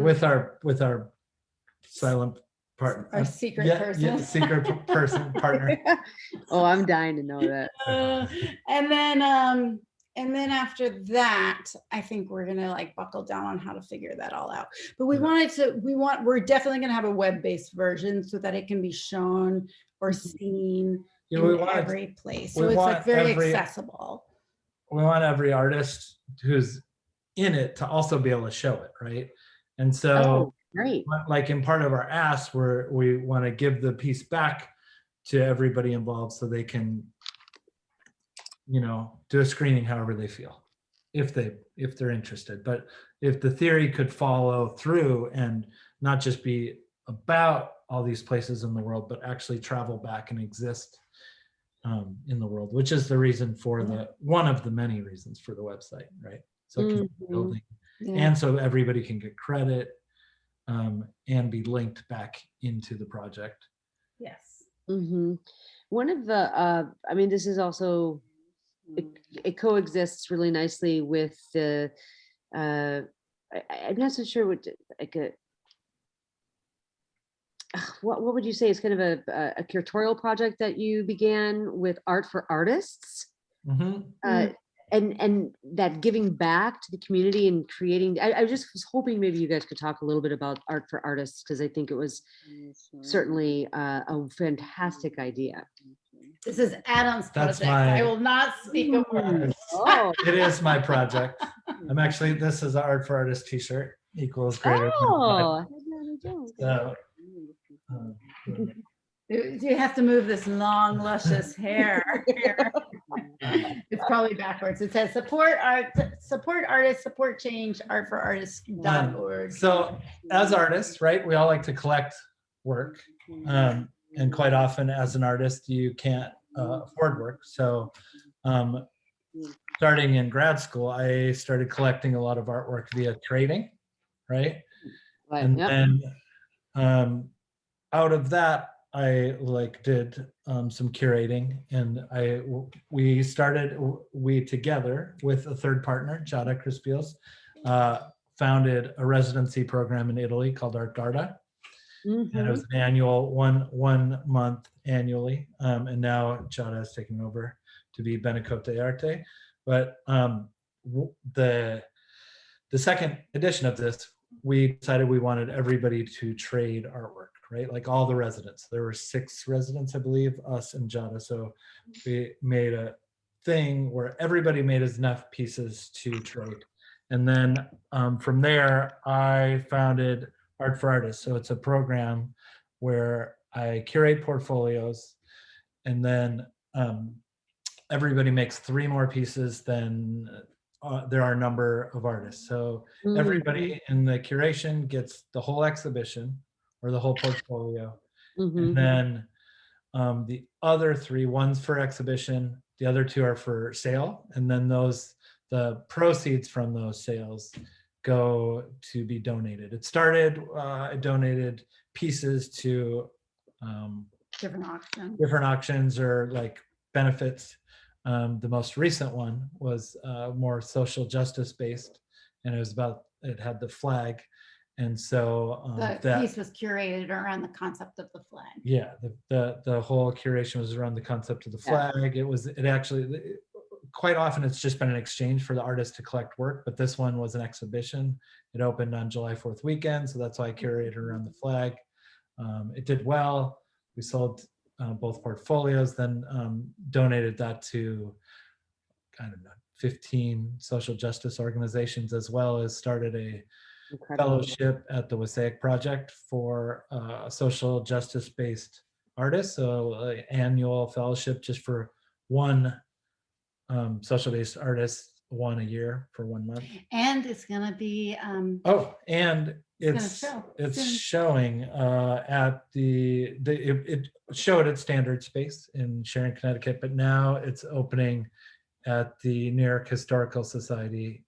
Speaker 3: with our silent partner,
Speaker 1: our secret person,
Speaker 3: secret person partner.
Speaker 2: Oh, I'm dying to know that.
Speaker 1: And then And then after that, I think we're gonna like buckle down on how to figure that all out. But we we're definitely gonna have a web-based version so that it can be shown or seen in every place. So it's like very accessible.
Speaker 3: We want every artist who's in it to also be able to show it, right? And so,
Speaker 2: great.
Speaker 3: Like in part of our ask, we want to give the piece back to everybody involved so they can, do a screening however they feel, if they're interested. But if the theory could follow through and not just be about all these places in the world, but actually travel back and exist in the world, which is the reason for one of the many reasons for the website, right? So it can be building, and so everybody can get credit and be linked back into the project.
Speaker 1: Yes.
Speaker 2: One of the, I mean, this is also, it coexists really nicely with the, I'm not so sure what, like what would you say is kind of a curatorial project that you began with Art for Artists? And that giving back to the community and creating, I just was hoping maybe you guys could talk a little bit about Art for Artists, because I think it was certainly a fantastic idea.
Speaker 1: This is Adam's project. I will not speak a word.
Speaker 3: It is my project. This is an Art for Artists t-shirt, equals greater. So,
Speaker 1: you have to move this long, luscious hair. It's probably backwards. It says support artists, support change, artforartists.org.
Speaker 3: So as artists, right, we all like to collect work. And quite often as an artist, you can't afford work. So starting in grad school, I started collecting a lot of artwork via trading, right? And then out of that, I did some curating, and we together with a third partner, Giada Crispios, founded a residency program in Italy called Art Garda. And it was an annual one month annually. And now Giada is taking over to be Benecote Arte. But the second edition of this, we decided we wanted everybody to trade artwork, right? Like all the residents. There were 6 residents, I believe, us and Giada. So we made a thing where everybody made enough pieces to trade. And then from there, I founded Art for Artists. So it's a program where I curate portfolios, and then everybody makes 3 more pieces than there are a number of artists. So everybody in the curation gets the whole exhibition or the whole portfolio. And then the other 3, one's for exhibition, the other 2 are for sale. And then the proceeds from those sales go to be donated. It started, I donated pieces to different auctions or like benefits. The most recent one was more social justice based, and it had the flag. And so
Speaker 1: the piece was curated around the concept of the flag.
Speaker 3: Yeah, the whole curation was around the concept of the flag. It actually, quite often it's just been an exchange for the artist to collect work, but this one was an exhibition. It opened on July 4th weekend, so that's why I curated around the flag. It did well. We sold both portfolios, then donated that to, I don't know, 15 social justice organizations, as well as started a fellowship at the Wasaic Project for social justice based artists. So annual fellowship just for one social based artist, one a year for 1 month.
Speaker 1: And it's going to be
Speaker 3: and it's showing at it showed at Standard Space in Sharon, Connecticut, but now it's opening at the New York Historical Society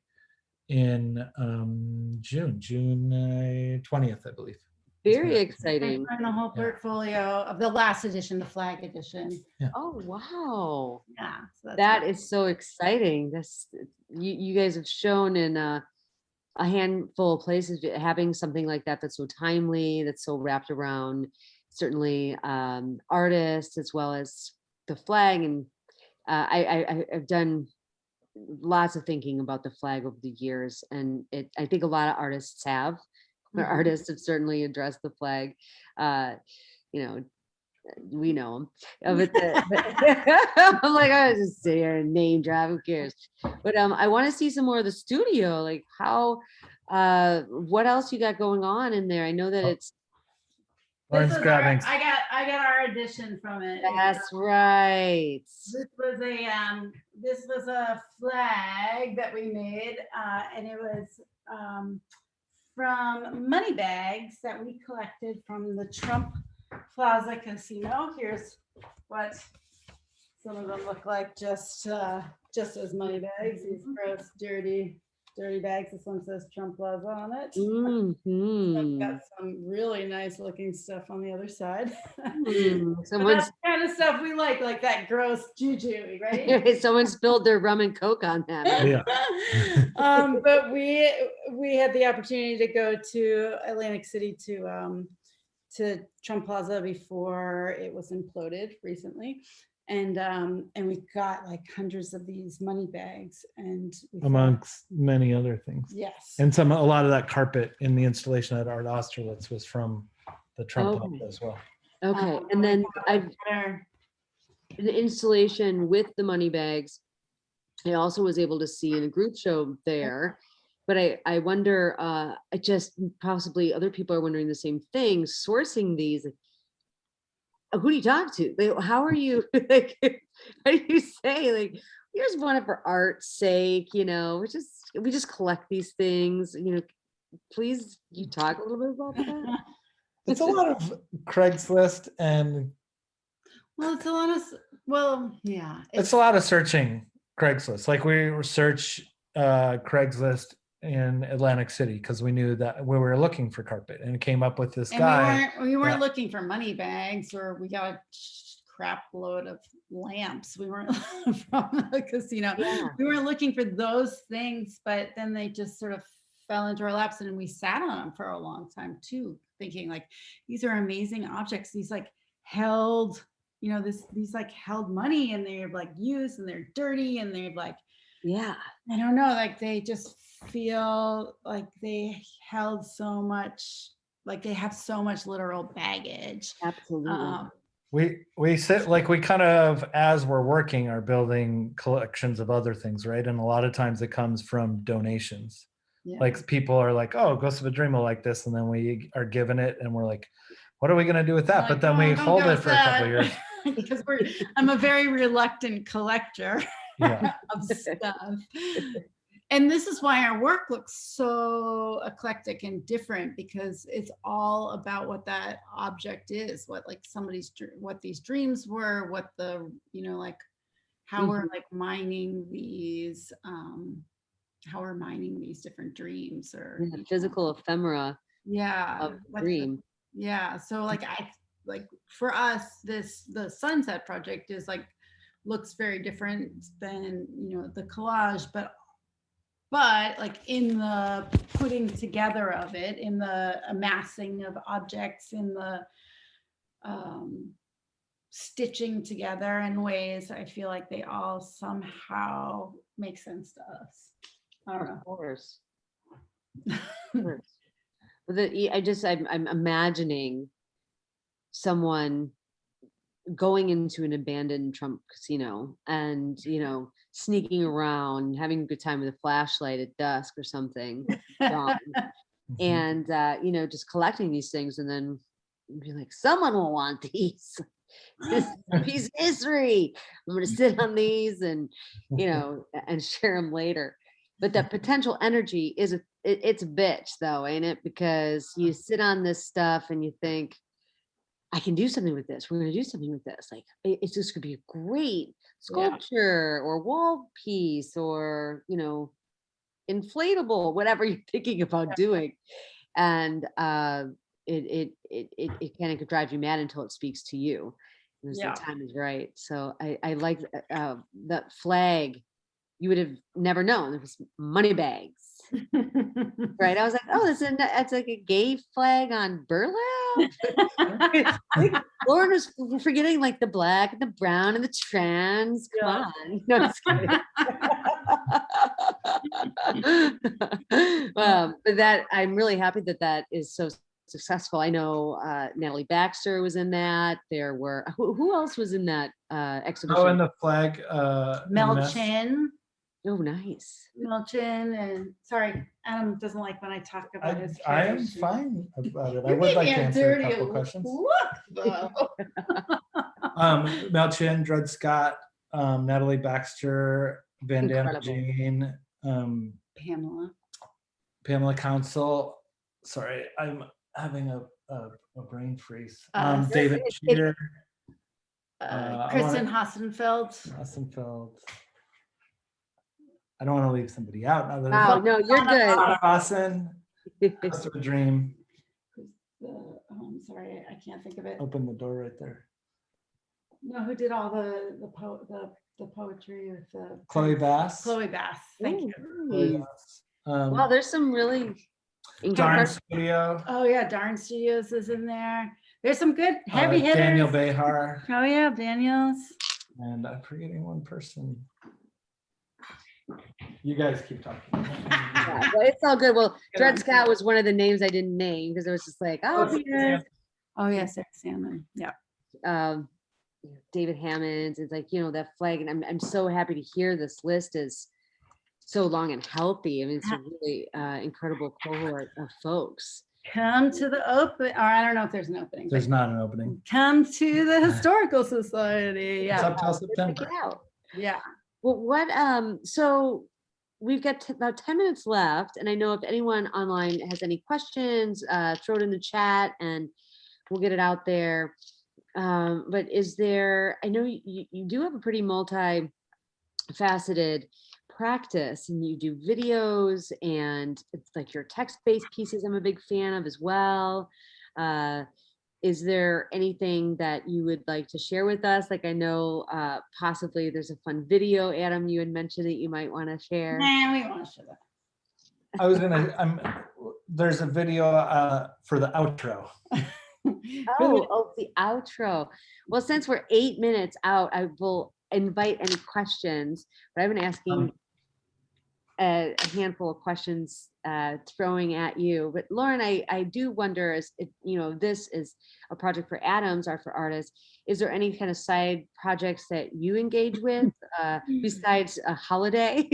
Speaker 3: in June 20th, I believe.
Speaker 2: Very exciting.
Speaker 1: And the whole portfolio of the last edition, the flag edition.
Speaker 3: Yeah.
Speaker 2: Oh wow.
Speaker 1: Yeah. So
Speaker 2: that is so exciting. You guys have shown in a handful of places having something like that that's so timely, that's so wrapped around certainly artists as well as the flag. And I've done lots of thinking about the flag over the years, and I think a lot of artists have. Artists have certainly addressed the flag. You know, we know them. But I'm like, I was just sit here and name drop. Who cares? But I want to see some more of the studio. Like how, what else you got going on in there? I know that it's.
Speaker 3: Lauren's grabbing.
Speaker 1: I got our edition from it.
Speaker 2: That's right.
Speaker 1: This was a flag that we made, and it was from money bags that we collected from the Trump Plaza Casino. Here's what some of them look like, just as money bags. These gross, dirty bags. This one says Trump Plaza on it.
Speaker 2: Mm-hmm.
Speaker 1: Got some really nice looking stuff on the other side.
Speaker 2: Someone's
Speaker 1: that's the kind of stuff we like that gross juju, right?
Speaker 2: Someone spilled their rum and coke on that.
Speaker 3: Yeah.
Speaker 1: But we had the opportunity to go to Atlantic City to Trump Plaza before it was imploded recently. And we got like hundreds of these money bags, and
Speaker 3: amongst many other things.
Speaker 1: Yes.
Speaker 3: And a lot of that carpet in the installation at Art Austerlitz was from the Trump Plaza as well.
Speaker 2: Okay, and then the installation with the money bags, I also was able to see in a group show there. But I wonder, I just possibly other people are wondering the same thing, sourcing these. Who do you talk to? Like, how are you? Like, how do you say, like, we just want it for art's sake, we just collect these things, please, you talk a little bit about that?
Speaker 3: It's a lot of Craigslist and
Speaker 1: it's a lot of searching Craigslist.
Speaker 3: Like we research Craigslist in Atlantic City because we knew that we were looking for carpet, and it came up with this guy.
Speaker 1: We weren't looking for money bags, or we got a crap load of lamps. We weren't from the casino. Yeah. We weren't looking for those things, but then they just sort of fell into our laps, and we sat on them for a long time too, thinking like, these are amazing objects. These like held, these like held money, and they're like used, and they're dirty, and they're like, I don't know, like they just feel like they held so much, like they have so much literal baggage.
Speaker 2: Absolutely.
Speaker 3: We sit like we kind of, as we're working, are building collections of other things, right? And a lot of times it comes from donations. Yeah. Like people are like, oh, Ghost of a Dream will like this, and then we are given it, and we're like, what are we going to do with that? But then we hold it for a couple of years.
Speaker 1: Because I'm a very reluctant collector of stuff. And this is why our work looks so eclectic and different, because it's all about what that object is, what these dreams were, what the, like how we're like mining these, different dreams, or
Speaker 2: the physical ephemera of dream.
Speaker 1: So like for us, the Sunset project is like, looks very different than, the collage, but like in the putting together of it, in the amassing of objects, in the stitching together in ways, I feel like they all somehow make sense to us. I don't know.
Speaker 2: Of course. I'm imagining someone going into an abandoned Trump casino and, sneaking around, having a good time with a flashlight at dusk or something, and, just collecting these things, and then be like, someone will want these. This is a piece of history. I'm going to sit on these and, and share them later. But that potential energy it's a bitch though, ain't it? Because you sit on this stuff and you think, I can do something with this. We're going to do something with this. Like, it's just going to be a great sculpture or wall piece, or, inflatable, whatever you're thinking about doing. And it kind of could drive you mad until it speaks to you. The time is right. So I like that flag. You would have never known it was money bags. Right? I was like, oh, that's like a gay flag on burlap. Lauren was forgetting like the black and the brown and the trans. Come on. No, just kidding. But that I'm really happy that that is so successful. I know Natalie Baxter was in that. There were who else was in that exhibition?
Speaker 3: Oh, and the flag.
Speaker 1: Mel
Speaker 3: mess.
Speaker 1: Chin.
Speaker 2: Oh, nice.
Speaker 1: Mel Chin, and sorry, Adam doesn't like when I talk about his
Speaker 3: I am
Speaker 1: character.
Speaker 3: fine about it. I
Speaker 1: You
Speaker 3: would
Speaker 1: gave
Speaker 3: like
Speaker 1: me
Speaker 3: to
Speaker 1: a
Speaker 3: answer a
Speaker 1: dirty
Speaker 3: couple questions.
Speaker 1: look, though.
Speaker 3: Mel Chin, Dred Scott, Natalie Baxter, Van Damme
Speaker 2: Incredible.
Speaker 3: Jane, Pamela Council. Sorry, I'm having a brain freeze. David Cheer.
Speaker 1: Kristen Hassenfeld.
Speaker 3: I don't want to leave somebody out.
Speaker 2: Wow, no, you're good.
Speaker 3: Awesome. House of a Dream.
Speaker 1: I'm sorry, I can't think of it.
Speaker 3: Open the door right there.
Speaker 1: No, who did all the poetry with the
Speaker 3: Chloe Bass.
Speaker 1: Chloe Bass. Thank you.
Speaker 3: Chloe Bass.
Speaker 2: Wow, there's some really
Speaker 3: Darn Studio.
Speaker 1: Oh yeah, Darn Studios is in there. There's some good heavy hitters.
Speaker 3: Daniel Behar.
Speaker 1: Oh yeah, Daniels.
Speaker 3: And I'm forgetting one person. You guys keep talking.
Speaker 2: Yeah, well, it's all good. Well, Dred Scott was one of the names I didn't name because it was just like, oh, yeah.
Speaker 1: Oh yes, Sarah Sandler. Yeah.
Speaker 2: David Hammond. It's like, you know, that flag, and I'm so happy to hear this list is so long and healthy. I mean, it's a really incredible cohort of folks.
Speaker 1: Come to the open, or I don't know if there's an opening.
Speaker 3: There's not an opening.
Speaker 1: Come to the Historical Society.
Speaker 3: It's
Speaker 1: Yeah.
Speaker 3: up till September.
Speaker 2: Check it out.
Speaker 1: Yeah.
Speaker 2: Well, what, so we've got about 10 minutes left, and I know if anyone online has any questions, throw it in the chat and we'll get it out there. But is there, I know you do have a pretty multi-faceted practice, and you do videos, and it's like your text-based pieces I'm a big fan of as well. Is there anything that you would like to share with us? Like, I know possibly there's a fun video, Adam, you had mentioned that you might want to share.
Speaker 1: Nah, we want to share that.
Speaker 3: I was gonna, there's a video for the outro.
Speaker 2: Oh, the outro. Well, since we're 8 minutes out, I will invite any questions, but I've been asking a handful of questions throwing at you. But Lauren, I do wonder, if you know, this is a project for Adams, Art for Artists. Is there any kind of side projects that you engage with besides a holiday?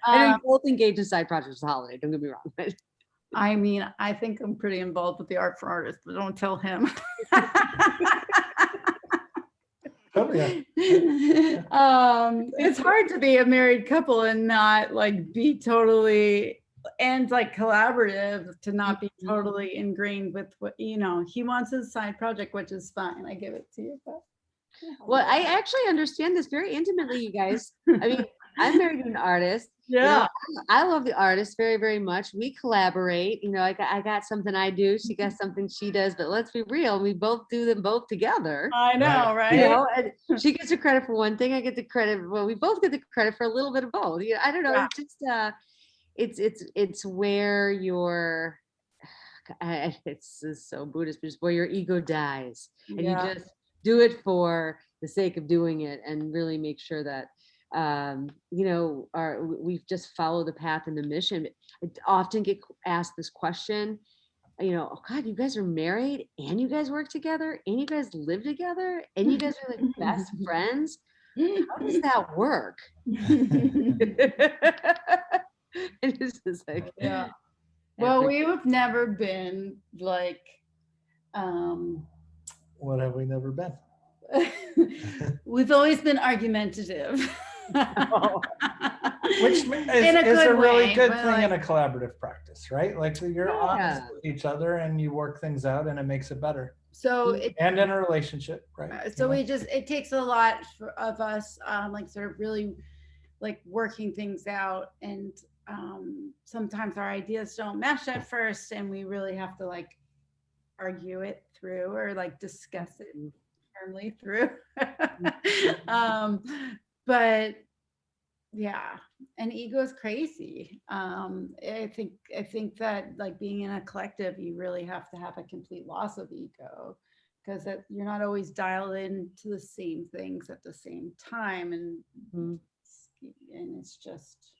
Speaker 2: I know you both engage in side projects with holiday, don't get me wrong. But
Speaker 1: I mean, I think I'm pretty involved with the Art for Artists, but don't tell him.
Speaker 3: Oh, yeah.
Speaker 1: It's hard to be a married couple and not like be totally, and like collaborative, to not be totally ingrained with what, you know, he wants his side project, which is fine. I give it to you. But
Speaker 2: well, I actually understand this very intimately, you guys. I mean, I'm married to an artist.
Speaker 1: yeah.
Speaker 2: You know, I love the artist very, very much. We collaborate. You know, I got something I do. She got something she does. But let's be real, we both do them both together.
Speaker 1: I know, right?
Speaker 2: You know, and she gets the credit for one thing. I get the credit. Well, we both get the credit for a little bit of both. Yeah, I don't know.
Speaker 1: Yeah.
Speaker 2: It's just it's where your it's so Buddhist, but it's where your ego dies, and you just do it for the sake of doing it, and really make sure that you know, we've just followed the path and the mission. I often get asked this question, you know, oh God, you guys are married and you guys work together and you guys live together and you guys are like best friends. How does that work? It's just like,
Speaker 1: yeah. Well, we have never been like,
Speaker 3: What have we never been?
Speaker 1: we've always been argumentative.
Speaker 3: Which is a really good thing in a collaborative practice, right? Like, so you're honest with each other and you work things out and it makes it better.
Speaker 1: So
Speaker 3: and in a relationship, right?
Speaker 1: So we just, it takes a lot of us, like sort of really like working things out, and sometimes our ideas don't mesh at first, and we really have to like argue it through or like discuss it firmly through. But yeah, and ego is crazy. I think that like being in a collective, you really have to have a complete loss of ego, because you're not always dialed in to the same things at the same time. And and it's just,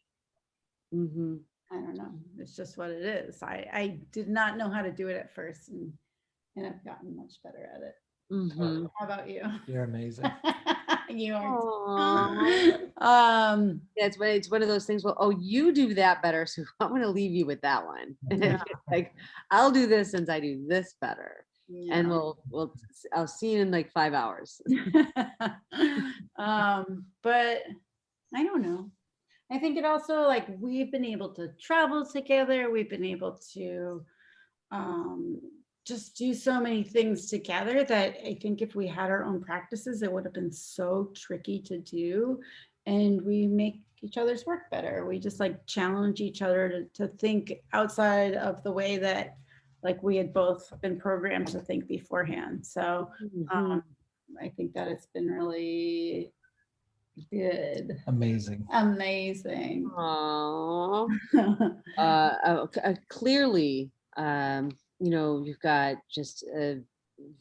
Speaker 2: Mm-hmm.
Speaker 1: I don't know, it's just what it is. I did not know how to do it at first, and I've gotten much better at it.
Speaker 2: Mm-hmm.
Speaker 1: How about you?
Speaker 3: You're amazing.
Speaker 1: You are.
Speaker 2: Yeah, it's one of those things. Well, oh, you do that better, so I'm going to leave you with that one.
Speaker 1: Yeah.
Speaker 2: Like, I'll do this since I do this better, and
Speaker 1: Yeah.
Speaker 2: I'll see you in like 5 hours.
Speaker 1: But I don't know. I think it also, like, we've been able to travel together. We've been able to just do so many things together that I think if we had our own practices, it would have been so tricky to do. And we make each other's work better. We just like challenge each other to think outside of the way that like we had both been programmed to think beforehand. So I think that it's been really good.
Speaker 3: Amazing.
Speaker 1: Amazing.
Speaker 2: Aww. Clearly, you've got just a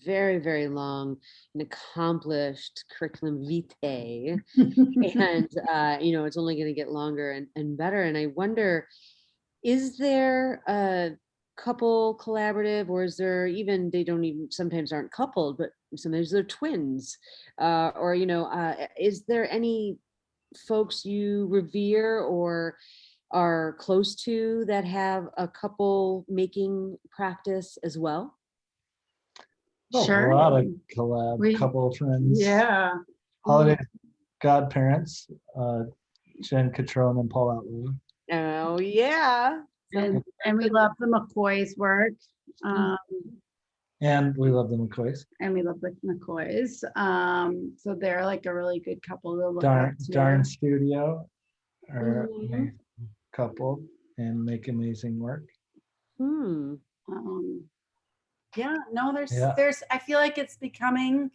Speaker 2: very, very long and accomplished curriculum vitae, and it's only going to get longer and better. And I wonder, is there a couple collaborative, or is there even, they don't even sometimes aren't coupled, but sometimes they're twins, is there any folks you revere or are close to that have a couple making practice as well?
Speaker 1: Sure.
Speaker 3: A lot of collab, couple of friends.
Speaker 1: Yeah.
Speaker 3: Holiday godparents, Jen Catrone and Paul Outlaw.
Speaker 2: Oh yeah.
Speaker 1: And we love the McCoy's work.
Speaker 3: And we love the McCoys.
Speaker 1: And we love the McCoys. So they're like a really good couple to look up to.
Speaker 3: Darn Studio are an amazing couple and make amazing work.
Speaker 1: Yeah, no, there's I feel like it's becoming,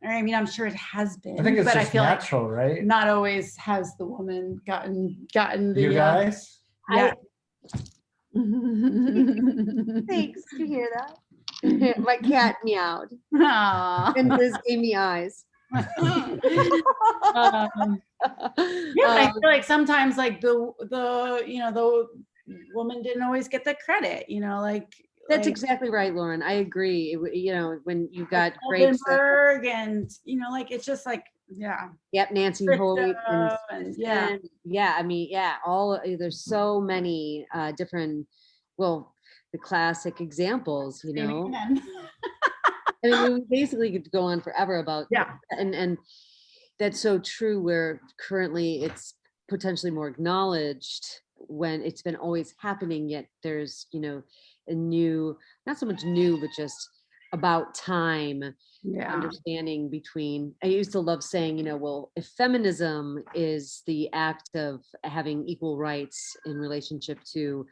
Speaker 1: I mean, I'm sure it has been.
Speaker 3: I think it's
Speaker 1: but
Speaker 3: just
Speaker 1: I feel
Speaker 3: natural,
Speaker 1: like
Speaker 3: right?
Speaker 1: not always has the woman gotten the
Speaker 3: You guys?
Speaker 1: yeah.
Speaker 2: Thanks to hear that. My cat meowed.
Speaker 1: Aww.
Speaker 2: And Liz gave me eyes.
Speaker 1: Yeah, I feel like sometimes like the woman didn't always get the credit, like
Speaker 2: that's exactly right, Lauren. I agree. When you got great
Speaker 1: and like it's just like
Speaker 2: Yep, Nancy Hoyt
Speaker 1: and
Speaker 2: I mean, there's so many different, the classic examples, I mean, we basically could go on forever about and that's so true, where currently it's potentially more acknowledged when it's been always happening, yet there's a new, not so much new, but just about time understanding between, I used to love saying, if feminism is the act of having equal rights in relationship to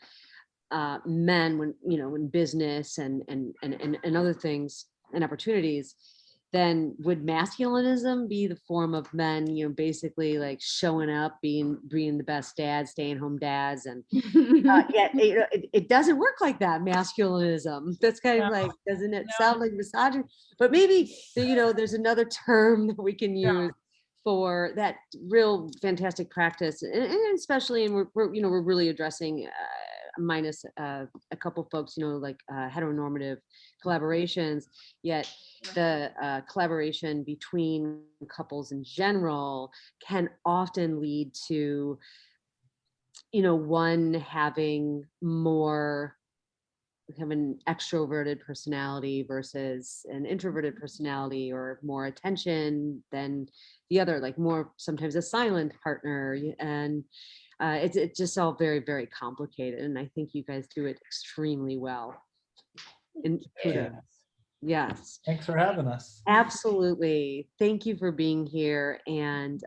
Speaker 2: men, when in business and other things and opportunities, then would masculinism be the form of men, basically like showing up, being the best dads, staying home dads, and yet it doesn't work like that. Masculinism, that's kind of like, doesn't it sound like misogyny? But maybe there's another term that we can use for that real fantastic practice, and especially, and we're really addressing minus a couple folks, like heteronormative collaborations, yet the collaboration between couples in general can often lead to one having more have an extroverted personality versus an introverted personality, or more attention than the other, like more sometimes a silent partner, and it's just all very, very complicated, and I think you guys do it extremely well. And yes,
Speaker 3: thanks for having us.
Speaker 2: Absolutely, thank you for being here, and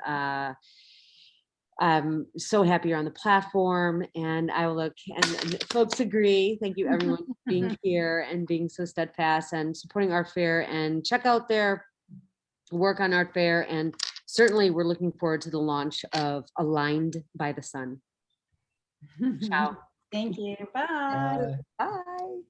Speaker 2: I'm so happy you're on the platform, and I will look, and folks agree. Thank you everyone for being here and being so steadfast and supporting Artfare, and check out their work on Artfare, and certainly we're looking forward to the launch of Aligned by the Sun. Ciao.
Speaker 1: Thank you. Bye.
Speaker 2: Bye.